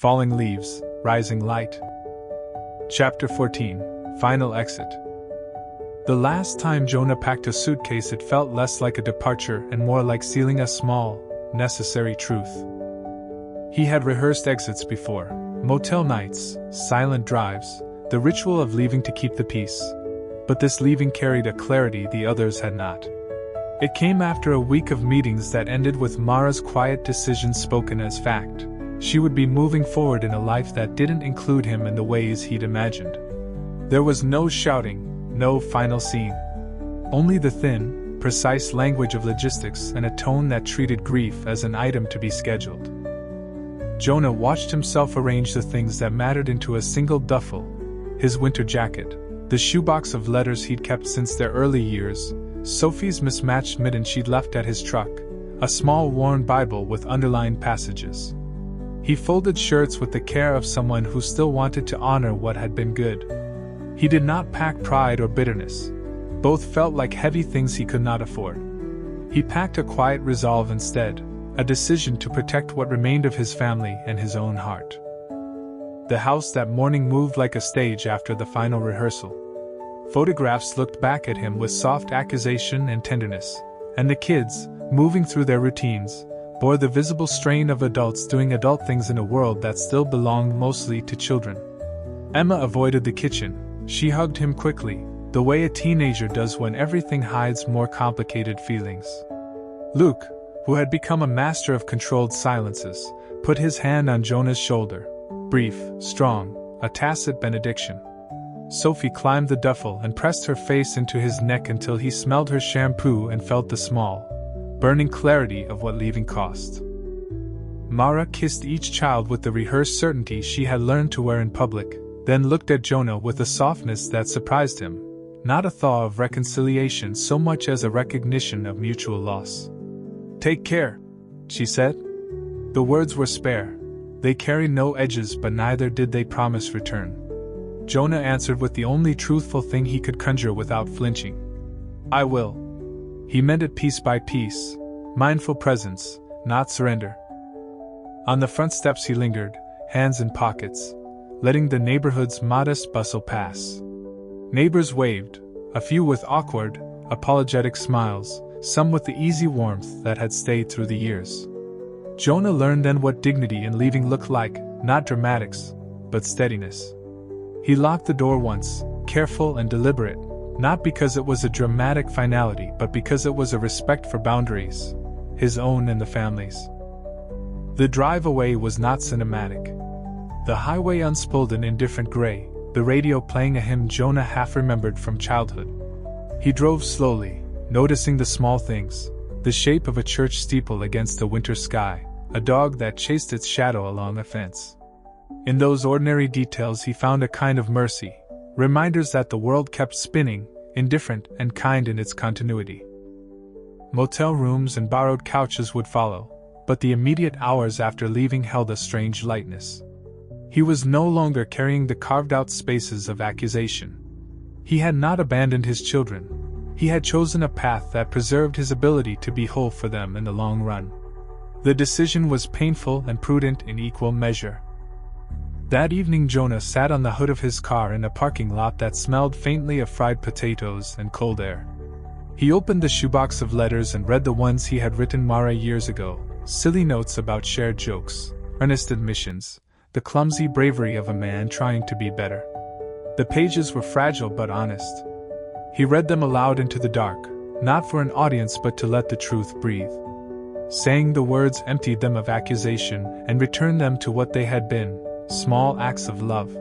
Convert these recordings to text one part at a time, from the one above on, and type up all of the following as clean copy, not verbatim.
Falling leaves, rising light. Chapter 14. Final exit. The last time Jonah packed a suitcase, it felt less like a departure and more like sealing a small, necessary truth. He had rehearsed exits before: motel nights, silent drives, the ritual of leaving to keep the peace. But this leaving carried a clarity the others had not. It came after a week of meetings that ended with Mara's quiet decision spoken as fact. She would be moving forward in a life that didn't include him in the ways he'd imagined. There was no shouting, no final scene. Only the thin, precise language of logistics and a tone that treated grief as an item to be scheduled. Jonah watched himself arrange the things that mattered into a single duffel: his winter jacket, the shoebox of letters he'd kept since their early years, Sophie's mismatched mitten she'd left at his truck, a small worn Bible with underlined passages. He folded shirts with the care of someone who still wanted to honor what had been good. He did not pack pride or bitterness. Both felt like heavy things he could not afford. He packed a quiet resolve instead, a decision to protect what remained of his family and his own heart. The house that morning moved like a stage after the final rehearsal. Photographs looked back at him with soft accusation and tenderness, and the kids, moving through their routines, bore the visible strain of adults doing adult things in a world that still belonged mostly to children. Emma avoided the kitchen. She hugged him quickly, the way a teenager does when everything hides more complicated feelings. Luke, who had become a master of controlled silences, put his hand on Jonah's shoulder, brief, strong, a tacit benediction. Sophie climbed the duffel and pressed her face into his neck until he smelled her shampoo and felt the small, burning clarity of what leaving cost. Mara kissed each child with the rehearsed certainty she had learned to wear in public, then looked at Jonah with a softness that surprised him, not a thaw of reconciliation so much as a recognition of mutual loss. "Take care," she said. The words were spare. They carried no edges, but neither did they promise return. Jonah answered with the only truthful thing he could conjure without flinching. "I will." He meant it piece by piece, mindful presence, not surrender. On the front steps he lingered, hands in pockets, letting the neighborhood's modest bustle pass. Neighbors waved, a few with awkward, apologetic smiles, some with the easy warmth that had stayed through the years. Jonah learned then what dignity in leaving looked like, not dramatics, but steadiness. He locked the door once, careful and deliberate, not because it was a dramatic finality but because it was a respect for boundaries, his own and the family's. The drive away was not cinematic. The highway unspooled in indifferent gray, the radio playing a hymn Jonah half remembered from childhood. He drove slowly, noticing the small things, the shape of a church steeple against the winter sky, a dog that chased its shadow along a fence. In those ordinary details he found a kind of mercy, reminders that the world kept spinning, indifferent and kind in its continuity. Motel rooms and borrowed couches would follow, but the immediate hours after leaving held a strange lightness. He was no longer carrying the carved-out spaces of accusation. He had not abandoned his children. He had chosen a path that preserved his ability to be whole for them in the long run. The decision was painful and prudent in equal measure. That evening Jonah sat on the hood of his car in a parking lot that smelled faintly of fried potatoes and cold air. He opened the shoebox of letters and read the ones he had written Mara years ago, silly notes about shared jokes, earnest admissions, the clumsy bravery of a man trying to be better. The pages were fragile but honest. He read them aloud into the dark, not for an audience but to let the truth breathe. Saying the words emptied them of accusation and returned them to what they had been, small acts of love.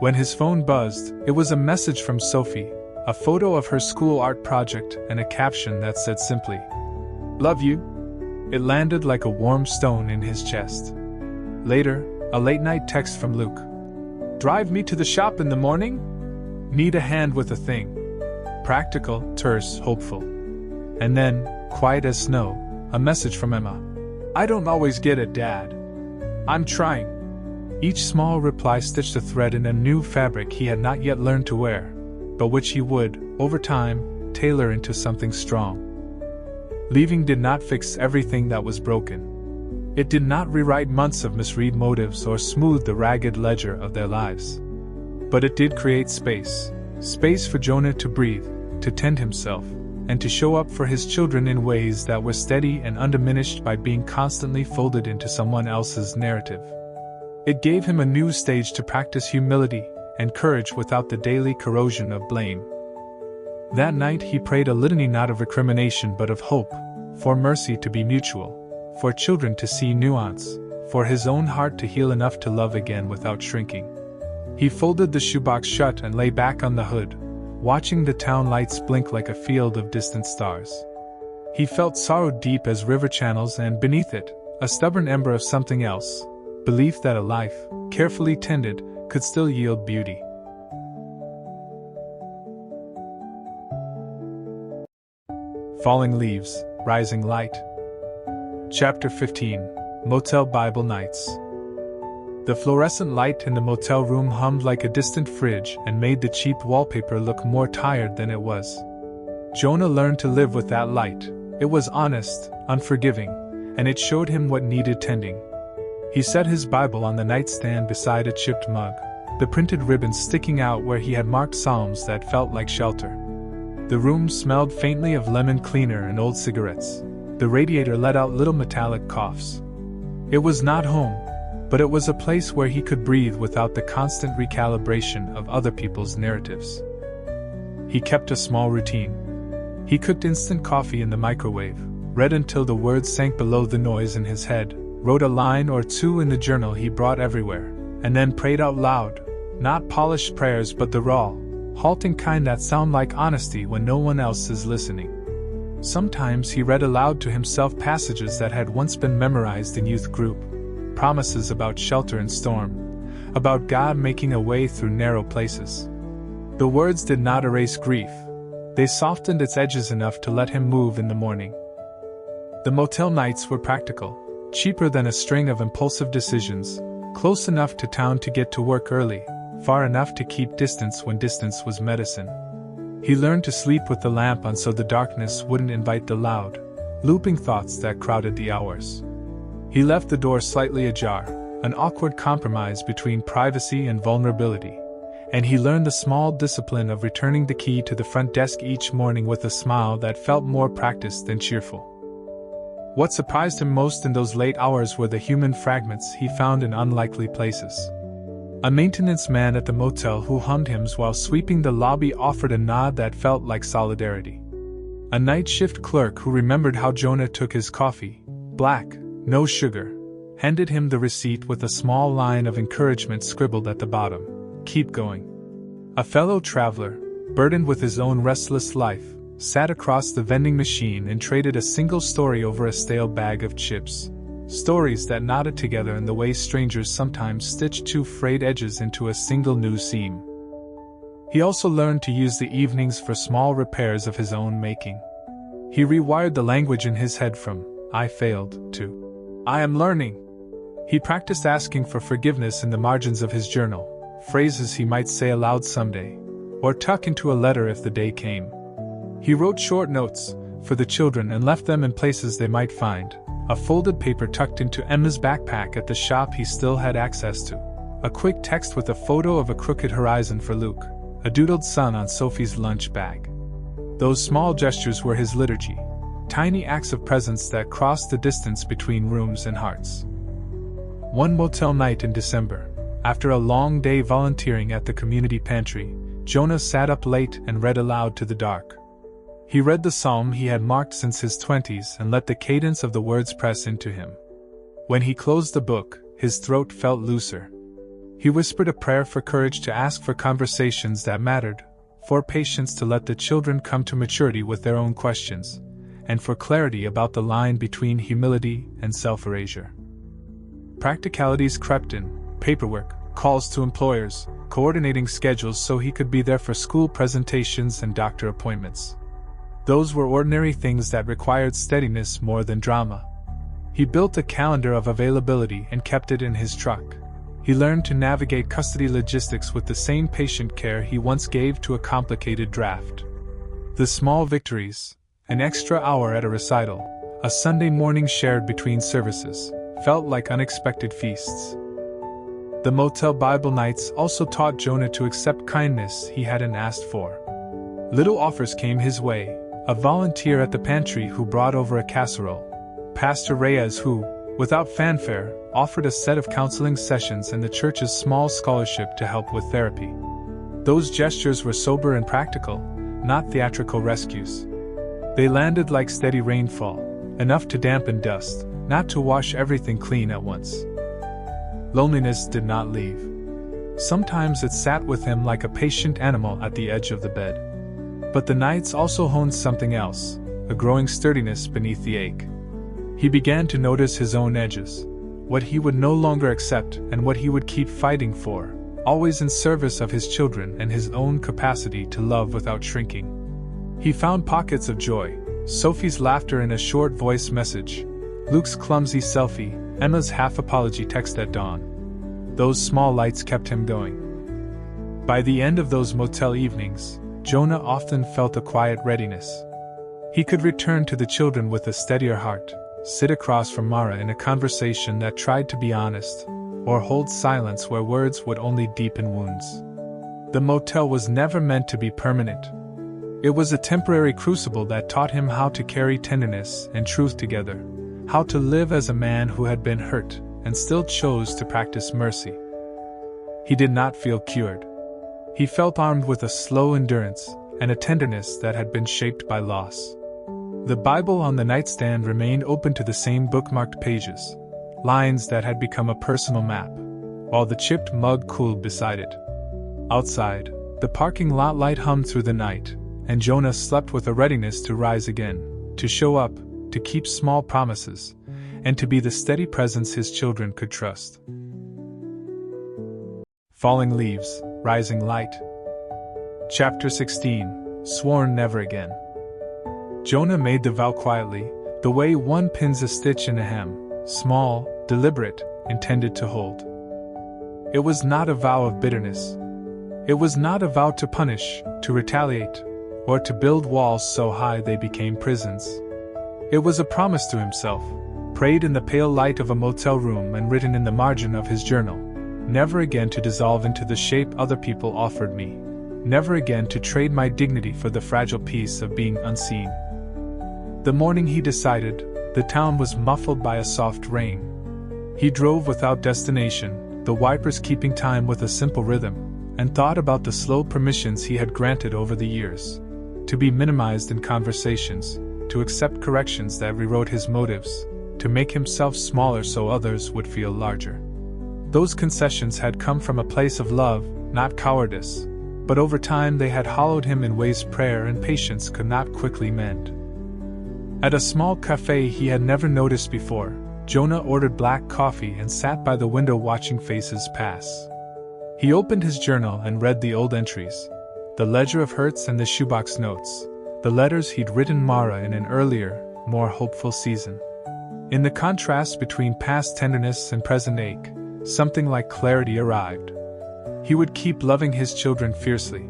When his phone buzzed, it was a message from Sophie, a photo of her school art project and a caption that said simply, "Love you." It landed like a warm stone in his chest. Later, a late-night text from Luke. "Drive me to the shop in the morning? Need a hand with a thing." Practical, terse, hopeful. And then, quiet as snow, a message from Emma. "I don't always get it, Dad. I'm trying." Each small reply stitched a thread in a new fabric he had not yet learned to wear, but which he would, over time, tailor into something strong. Leaving did not fix everything that was broken. It did not rewrite months of misread motives or smooth the ragged ledger of their lives. But it did create space. Space for Jonah to breathe, to tend himself, and to show up for his children in ways that were steady and undiminished by being constantly folded into someone else's narrative. It gave him a new stage to practice humility and courage without the daily corrosion of blame. That night he prayed a litany not of recrimination but of hope, for mercy to be mutual, for children to see nuance, for his own heart to heal enough to love again without shrinking. He folded the shoebox shut and lay back on the hood, watching the town lights blink like a field of distant stars. He felt sorrow deep as river channels, and beneath it, a stubborn ember of something else, belief that a life, carefully tended, could still yield beauty. Falling Leaves, Rising Light. Chapter 15, Motel Bible Nights. The fluorescent light in the motel room hummed like a distant fridge and made the cheap wallpaper look more tired than it was. Jonah learned to live with that light. It was honest, unforgiving, and it showed him what needed tending. He set his Bible on the nightstand beside a chipped mug, the printed ribbons sticking out where he had marked psalms that felt like shelter. The room smelled faintly of lemon cleaner and old cigarettes. The radiator let out little metallic coughs. It was not home, but it was a place where he could breathe without the constant recalibration of other people's narratives. He kept a small routine. He cooked instant coffee in the microwave, read until the words sank below the noise in his head, wrote a line or two in the journal he brought everywhere, and then prayed out loud, not polished prayers but the raw, halting kind that sound like honesty when no one else is listening. Sometimes he read aloud to himself passages that had once been memorized in youth group, promises about shelter in storm, about God making a way through narrow places. The words did not erase grief. They softened its edges enough to let him move in the morning. The motel nights were practical, cheaper than a string of impulsive decisions, close enough to town to get to work early, far enough to keep distance when distance was medicine. He learned to sleep with the lamp on so the darkness wouldn't invite the loud, looping thoughts that crowded the hours. He left the door slightly ajar, an awkward compromise between privacy and vulnerability, and he learned the small discipline of returning the key to the front desk each morning with a smile that felt more practiced than cheerful. What surprised him most in those late hours were the human fragments he found in unlikely places. A maintenance man at the motel who hummed hymns while sweeping the lobby offered a nod that felt like solidarity. A night shift clerk who remembered how Jonah took his coffee, black, no sugar, handed him the receipt with a small line of encouragement scribbled at the bottom. Keep going. A fellow traveler, burdened with his own restless life, sat across the vending machine and traded a single story over a stale bag of chips. Stories that knotted together in the way strangers sometimes stitch two frayed edges into a single new seam. He also learned to use the evenings for small repairs of his own making. He rewired the language in his head from, "I failed," to, "I am learning." He practiced asking for forgiveness in the margins of his journal, phrases he might say aloud someday, or tuck into a letter if the day came. He wrote short notes for the children and left them in places they might find. A folded paper tucked into Emma's backpack at the shop he still had access to. A quick text with a photo of a crooked horizon for Luke. A doodled sun on Sophie's lunch bag. Those small gestures were his liturgy. Tiny acts of presence that crossed the distance between rooms and hearts. One motel night in December, after a long day volunteering at the community pantry, Jonah sat up late and read aloud to the dark. He read the psalm he had marked since his 20s and let the cadence of the words press into him. When he closed the book, his throat felt looser. He whispered a prayer for courage to ask for conversations that mattered, for patience to let the children come to maturity with their own questions, and for clarity about the line between humility and self-erasure. Practicalities crept in: paperwork, calls to employers, coordinating schedules so he could be there for school presentations and doctor appointments. Those were ordinary things that required steadiness more than drama. He built a calendar of availability and kept it in his truck. He learned to navigate custody logistics with the same patient care he once gave to a complicated draft. The small victories, an extra hour at a recital, a Sunday morning shared between services, felt like unexpected feasts. The Motel Bible nights also taught Jonah to accept kindness he hadn't asked for. Little offers came his way: a volunteer at the pantry who brought over a casserole, Pastor Reyes who, without fanfare, offered a set of counseling sessions, and the church's small scholarship to help with therapy. Those gestures were sober and practical, not theatrical rescues. They landed like steady rainfall, enough to dampen dust, not to wash everything clean at once. Loneliness did not leave. Sometimes it sat with him like a patient animal at the edge of the bed. But the nights also honed something else, a growing sturdiness beneath the ache. He began to notice his own edges, what he would no longer accept and what he would keep fighting for, always in service of his children and his own capacity to love without shrinking. He found pockets of joy: Sophie's laughter in a short voice message, Luke's clumsy selfie, Emma's half-apology text at dawn. Those small lights kept him going. By the end of those motel evenings, Jonah often felt a quiet readiness. He could return to the children with a steadier heart, sit across from Mara in a conversation that tried to be honest, or hold silence where words would only deepen wounds. The motel was never meant to be permanent. It was a temporary crucible that taught him how to carry tenderness and truth together, how to live as a man who had been hurt and still chose to practice mercy. He did not feel cured. He felt armed with a slow endurance and a tenderness that had been shaped by loss. The Bible on the nightstand remained open to the same bookmarked pages, lines that had become a personal map, while the chipped mug cooled beside it. Outside, the parking lot light hummed through the night, and Jonah slept with a readiness to rise again, to show up, to keep small promises, and to be the steady presence his children could trust. Falling leaves, rising light. Chapter 16, Sworn Never Again. Jonah made the vow quietly, the way one pins a stitch in a hem, small, deliberate, intended to hold. It was not a vow of bitterness. It was not a vow to punish, to retaliate, or to build walls so high they became prisons. It was a promise to himself, prayed in the pale light of a motel room and written in the margin of his journal: never again to dissolve into the shape other people offered me. Never again to trade my dignity for the fragile peace of being unseen. The morning he decided, the town was muffled by a soft rain. He drove without destination, the wipers keeping time with a simple rhythm, and thought about the slow permissions he had granted over the years. To be minimized in conversations, to accept corrections that rewrote his motives, to make himself smaller so others would feel larger. Those concessions had come from a place of love, not cowardice, but over time they had hollowed him in ways prayer and patience could not quickly mend. At a small cafe he had never noticed before, Jonah ordered black coffee and sat by the window watching faces pass. He opened his journal and read the old entries, the ledger of hurts and the shoebox notes, the letters he'd written Mara in an earlier, more hopeful season. In the contrast between past tenderness and present ache, something like clarity arrived. He would keep loving his children fiercely.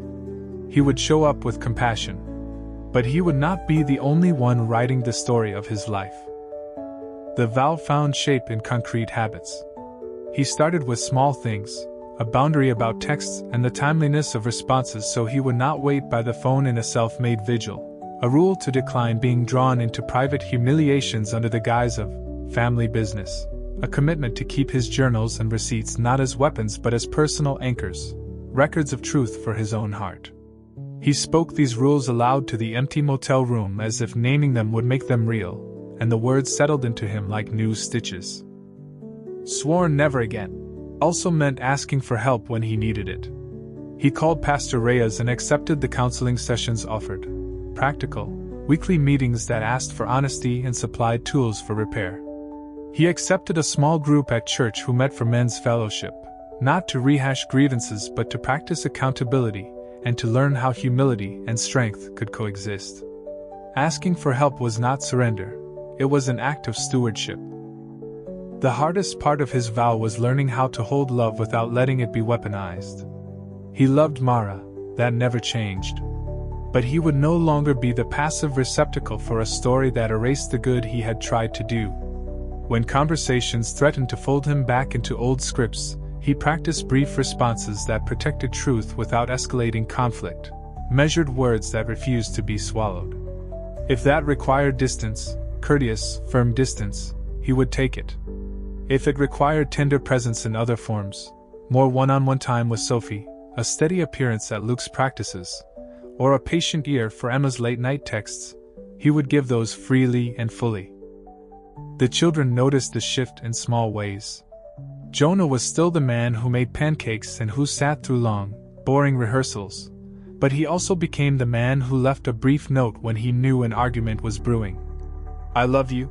He would show up with compassion. But he would not be the only one writing the story of his life. The vow found shape in concrete habits. He started with small things, a boundary about texts and the timeliness of responses so he would not wait by the phone in a self-made vigil, a rule to decline being drawn into private humiliations under the guise of family business, a commitment to keep his journals and receipts not as weapons but as personal anchors, records of truth for his own heart. He spoke these rules aloud to the empty motel room as if naming them would make them real, and the words settled into him like new stitches. Sworn never again also meant asking for help when he needed it. He called Pastor Reyes and accepted the counseling sessions offered, practical, weekly meetings that asked for honesty and supplied tools for repair. He accepted a small group at church who met for men's fellowship, not to rehash grievances but to practice accountability, and to learn how humility and strength could coexist. Asking for help was not surrender, it was an act of stewardship. The hardest part of his vow was learning how to hold love without letting it be weaponized. He loved Mara, that never changed. But he would no longer be the passive receptacle for a story that erased the good he had tried to do. When conversations threatened to fold him back into old scripts, he practiced brief responses that protected truth without escalating conflict, measured words that refused to be swallowed. If that required distance, courteous, firm distance, he would take it. If it required tender presence in other forms, more one-on-one time with Sophie, a steady appearance at Luke's practices, or a patient ear for Emma's late-night texts, he would give those freely and fully. The children noticed the shift in small ways. Jonah was still the man who made pancakes and who sat through long, boring rehearsals, but he also became the man who left a brief note when he knew an argument was brewing. "I love you.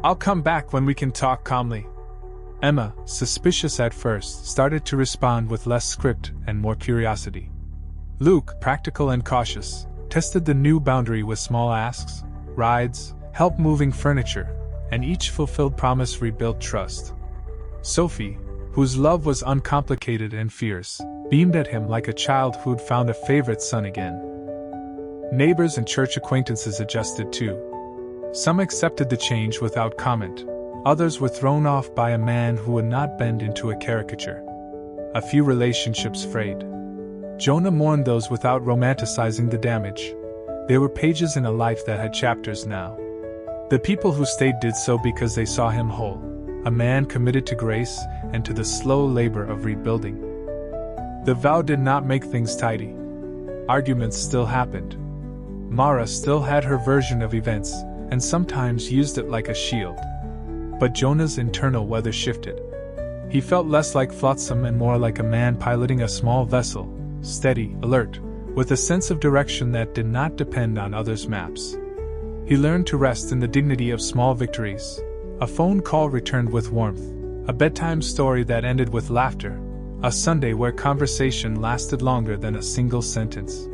I'll come back when we can talk calmly." Emma, suspicious at first, started to respond with less script and more curiosity. Luke, practical and cautious, tested the new boundary with small asks, rides, help moving furniture, and each fulfilled promise rebuilt trust. Sophie, whose love was uncomplicated and fierce, beamed at him like a child who'd found a favorite son again. Neighbors and church acquaintances adjusted too. Some accepted the change without comment. Others were thrown off by a man who would not bend into a caricature. A few relationships frayed. Jonah mourned those without romanticizing the damage. They were pages in a life that had chapters now. The people who stayed did so because they saw him whole, a man committed to grace and to the slow labor of rebuilding. The vow did not make things tidy. Arguments still happened. Mara still had her version of events, and sometimes used it like a shield. But Jonah's internal weather shifted. He felt less like flotsam and more like a man piloting a small vessel, steady, alert, with a sense of direction that did not depend on others' maps. He learned to rest in the dignity of small victories. A phone call returned with warmth, a bedtime story that ended with laughter, a Sunday where conversation lasted longer than a single sentence.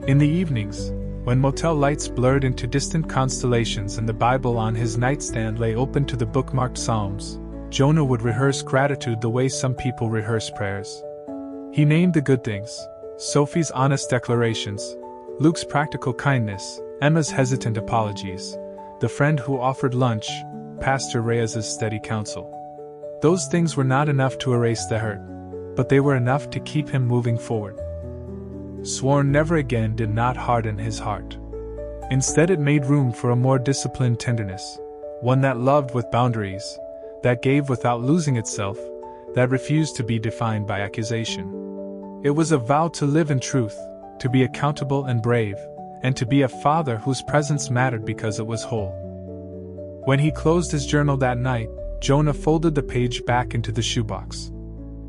In the evenings, when motel lights blurred into distant constellations and the Bible on his nightstand lay open to the bookmarked Psalms, Jonah would rehearse gratitude the way some people rehearse prayers. He named the good things: Sophie's honest declarations, Luke's practical kindness, Emma's hesitant apologies, the friend who offered lunch, Pastor Reyes's steady counsel. Those things were not enough to erase the hurt, but they were enough to keep him moving forward. Sworn never again did not harden his heart. Instead, it made room for a more disciplined tenderness, one that loved with boundaries, that gave without losing itself, that refused to be defined by accusation. It was a vow to live in truth, to be accountable and brave, and to be a father whose presence mattered because it was whole. When he closed his journal that night, Jonah folded the page back into the shoebox.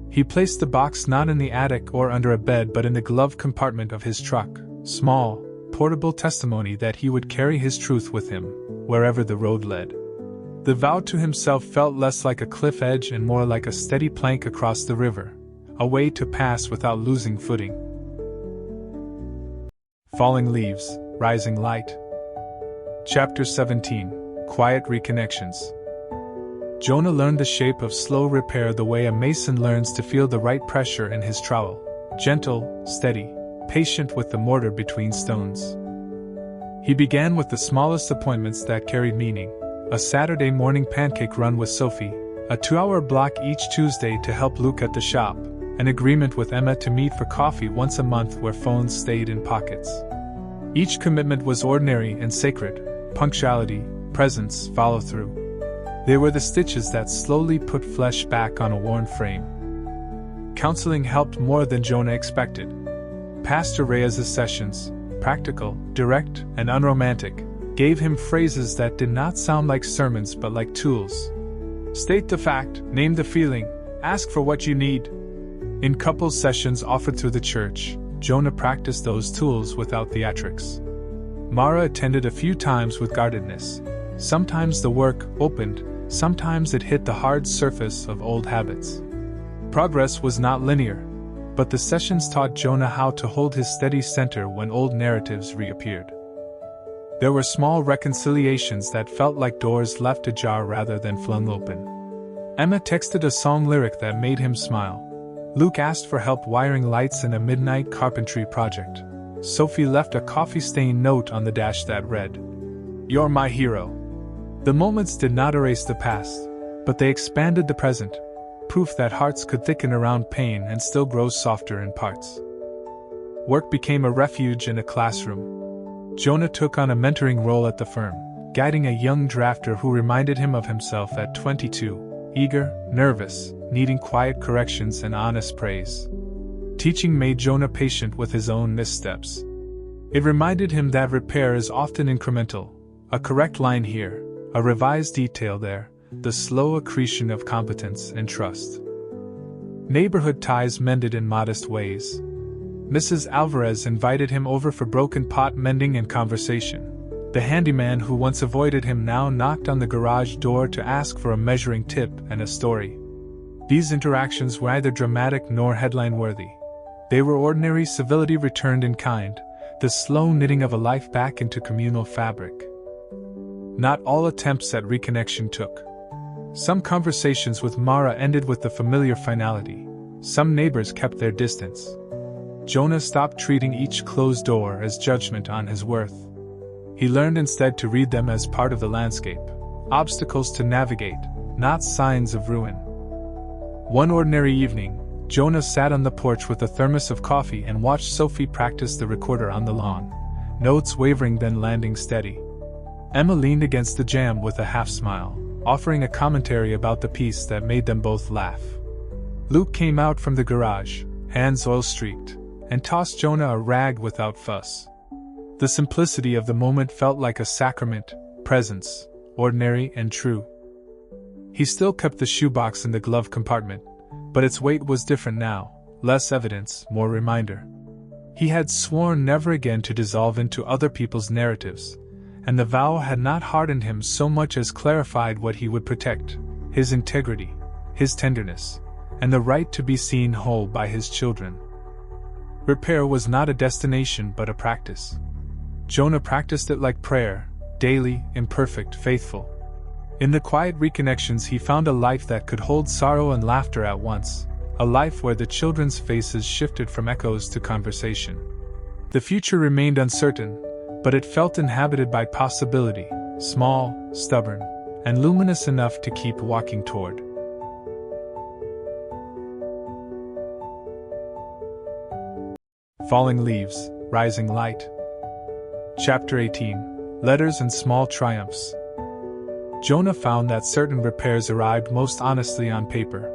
He placed the box not in the attic or under a bed but in the glove compartment of his truck, small, portable testimony that he would carry his truth with him, wherever the road led. The vow to himself felt less like a cliff edge and more like a steady plank across the river, a way to pass without losing footing. Falling leaves, rising light. Chapter 17. Quiet reconnections. Jonah learned the shape of slow repair the way a mason learns to feel the right pressure in his trowel, gentle, steady, patient with the mortar between stones. He began with the smallest appointments that carried meaning: a Saturday morning pancake run with Sophie, a 2-hour block each Tuesday to help Luke at the shop, an agreement with Emma to meet for coffee once a month where phones stayed in pockets. Each commitment was ordinary and sacred: punctuality, presence, follow-through. They were the stitches that slowly put flesh back on a worn frame. Counseling helped more than Jonah expected. Pastor Reyes's sessions, practical, direct, and unromantic, gave him phrases that did not sound like sermons but like tools. State the fact, name the feeling, ask for what you need. In couples sessions offered through the church, Jonah practiced those tools without theatrics. Mara attended a few times with guardedness. Sometimes the work opened, sometimes it hit the hard surface of old habits. Progress was not linear, but the sessions taught Jonah how to hold his steady center when old narratives reappeared. There were small reconciliations that felt like doors left ajar rather than flung open. Emma texted a song lyric that made him smile. Luke asked for help wiring lights in a midnight carpentry project. Sophie left a coffee-stained note on the dash that read, "You're my hero." The moments did not erase the past, but they expanded the present, proof that hearts could thicken around pain and still grow softer in parts. Work became a refuge and a classroom. Jonah took on a mentoring role at the firm, guiding a young drafter who reminded him of himself at 22, eager, nervous, needing quiet corrections and honest praise. Teaching made Jonah patient with his own missteps. It reminded him that repair is often incremental, a correct line here, a revised detail there, the slow accretion of competence and trust. Neighborhood ties mended in modest ways. Mrs. Alvarez invited him over for broken pot mending and conversation. The handyman who once avoided him now knocked on the garage door to ask for a measuring tip and a story. These interactions were neither dramatic nor headline-worthy. They were ordinary civility returned in kind, the slow knitting of a life back into communal fabric. Not all attempts at reconnection took. Some conversations with Mara ended with the familiar finality. Some neighbors kept their distance. Jonah stopped treating each closed door as judgment on his worth. He learned instead to read them as part of the landscape, obstacles to navigate, not signs of ruin. One ordinary evening, Jonah sat on the porch with a thermos of coffee and watched Sophie practice the recorder on the lawn, notes wavering then landing steady. Emma leaned against the jamb with a half-smile, offering a commentary about the piece that made them both laugh. Luke came out from the garage, hands oil-streaked, and tossed Jonah a rag without fuss. The simplicity of the moment felt like a sacrament, presence, ordinary and true. He still kept the shoebox in the glove compartment, but its weight was different now, less evidence, more reminder. He had sworn never again to dissolve into other people's narratives, and the vow had not hardened him so much as clarified what he would protect: his integrity, his tenderness, and the right to be seen whole by his children. Repair was not a destination but a practice. Jonah practiced it like prayer, daily, imperfect, faithful. In the quiet reconnections he found a life that could hold sorrow and laughter at once, a life where the children's faces shifted from echoes to conversation. The future remained uncertain, but it felt inhabited by possibility, small, stubborn, and luminous enough to keep walking toward. Falling Leaves, Rising Light. Chapter 18. Letters and Small Triumphs. Jonah found that certain repairs arrived most honestly on paper.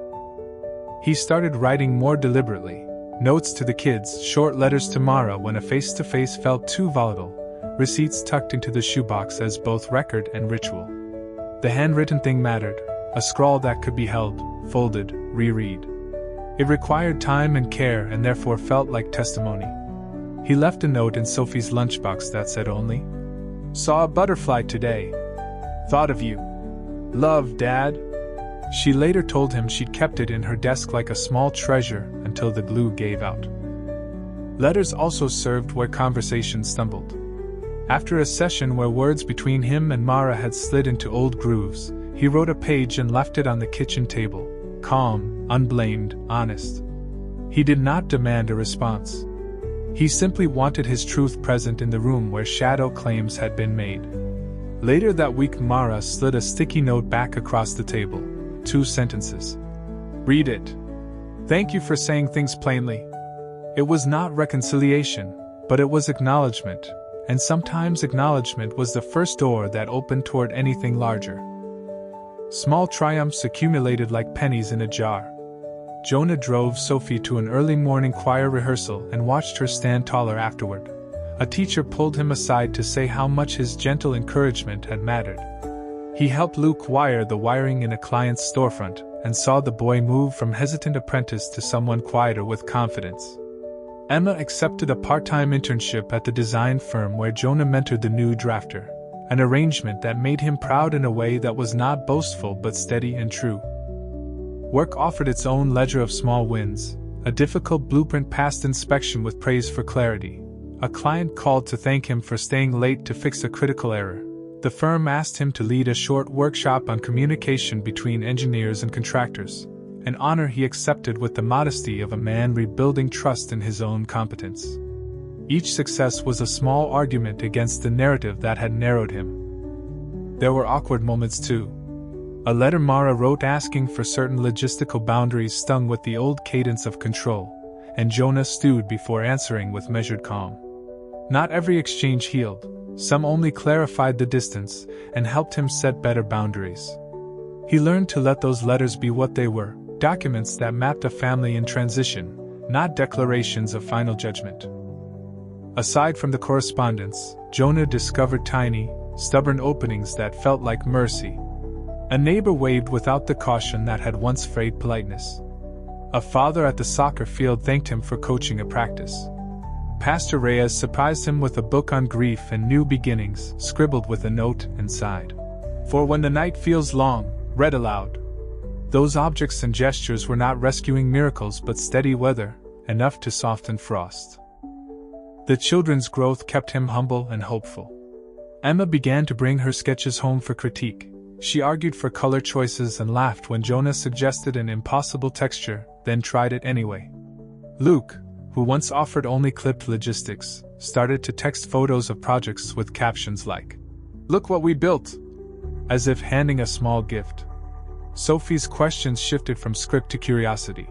He started writing more deliberately, notes to the kids, short letters to Mara when a face-to-face felt too volatile, receipts tucked into the shoebox as both record and ritual. The handwritten thing mattered, a scrawl that could be held, folded, reread. It required time and care and therefore felt like testimony. He left a note in Sophie's lunchbox that said only, "Saw a butterfly today. Thought of you. Love, Dad." She later told him she'd kept it in her desk like a small treasure until the glue gave out. Letters also served where conversation stumbled. After a session where words between him and Mara had slid into old grooves, he wrote a page and left it on the kitchen table, calm, unblamed, honest. He did not demand a response. He simply wanted his truth present in the room where shadow claims had been made. Later that week Mara slid a sticky note back across the table, 2 sentences. "Read it. Thank you for saying things plainly." It was not reconciliation, but it was acknowledgement, and sometimes acknowledgement was the first door that opened toward anything larger. Small triumphs accumulated like pennies in a jar. Jonah drove Sophie to an early morning choir rehearsal and watched her stand taller afterward. A teacher pulled him aside to say how much his gentle encouragement had mattered. He helped Luke wire the wiring in a client's storefront and saw the boy move from hesitant apprentice to someone quieter with confidence. Emma accepted a part-time internship at the design firm where Jonah mentored the new drafter, an arrangement that made him proud in a way that was not boastful but steady and true. Work offered its own ledger of small wins, a difficult blueprint passed inspection with praise for clarity. A client called to thank him for staying late to fix a critical error. The firm asked him to lead a short workshop on communication between engineers and contractors, an honor he accepted with the modesty of a man rebuilding trust in his own competence. Each success was a small argument against the narrative that had narrowed him. There were awkward moments too. A letter Mara wrote asking for certain logistical boundaries stung with the old cadence of control, and Jonah stewed before answering with measured calm. Not every exchange healed, some only clarified the distance and helped him set better boundaries. He learned to let those letters be what they were, documents that mapped a family in transition, not declarations of final judgment. Aside from the correspondence, Jonah discovered tiny, stubborn openings that felt like mercy. A neighbor waved without the caution that had once frayed politeness. A father at the soccer field thanked him for coaching a practice. Pastor Reyes surprised him with a book on grief and new beginnings, scribbled with a note inside. For when the night feels long, read aloud. Those objects and gestures were not rescuing miracles but steady weather, enough to soften frost. The children's growth kept him humble and hopeful. Emma began to bring her sketches home for critique. She argued for color choices and laughed when Jonah suggested an impossible texture, then tried it anyway. Luke, who once offered only clipped logistics, started to text photos of projects with captions like, "Look what we built!" as if handing a small gift. Sophie's questions shifted from script to curiosity.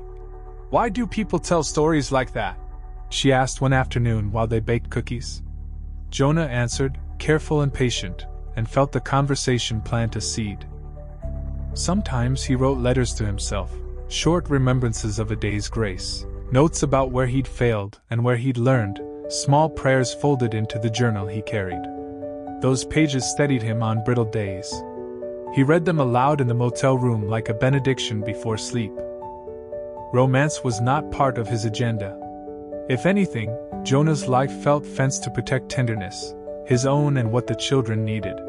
"Why do people tell stories like that?" she asked one afternoon while they baked cookies. Jonah answered, careful and patient, and felt the conversation plant a seed. Sometimes he wrote letters to himself, short remembrances of a day's grace, notes about where he'd failed and where he'd learned, small prayers folded into the journal he carried. Those pages steadied him on brittle days. He read them aloud in the motel room like a benediction before sleep. Romance was not part of his agenda. If anything, Jonah's life felt fenced to protect tenderness, his own and what the children needed.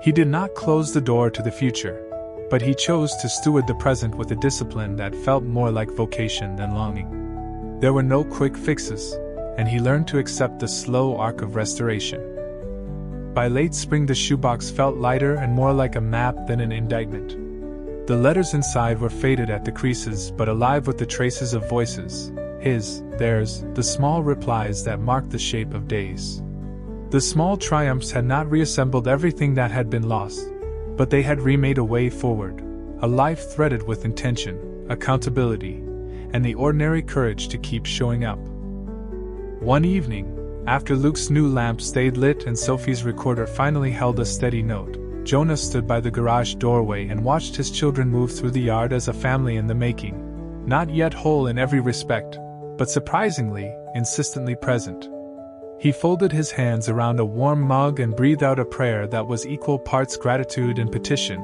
He did not close the door to the future, but he chose to steward the present with a discipline that felt more like vocation than longing. There were no quick fixes, and he learned to accept the slow arc of restoration. By late spring, the shoebox felt lighter and more like a map than an indictment. The letters inside were faded at the creases but alive with the traces of voices, his, theirs, the small replies that marked the shape of days. The small triumphs had not reassembled everything that had been lost, but they had remade a way forward, a life threaded with intention, accountability, and the ordinary courage to keep showing up. One evening, after Luke's new lamp stayed lit and Sophie's recorder finally held a steady note, Jonah stood by the garage doorway and watched his children move through the yard as a family in the making, not yet whole in every respect, but surprisingly, insistently present. He folded his hands around a warm mug and breathed out a prayer that was equal parts gratitude and petition,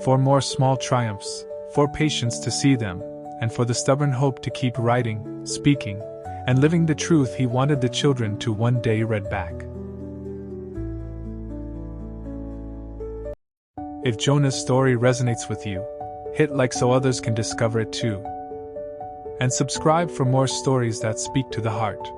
for more small triumphs, for patience to see them, and for the stubborn hope to keep writing, speaking, and living the truth he wanted the children to one day read back. If Jonah's story resonates with you, hit like so others can discover it too. And subscribe for more stories that speak to the heart.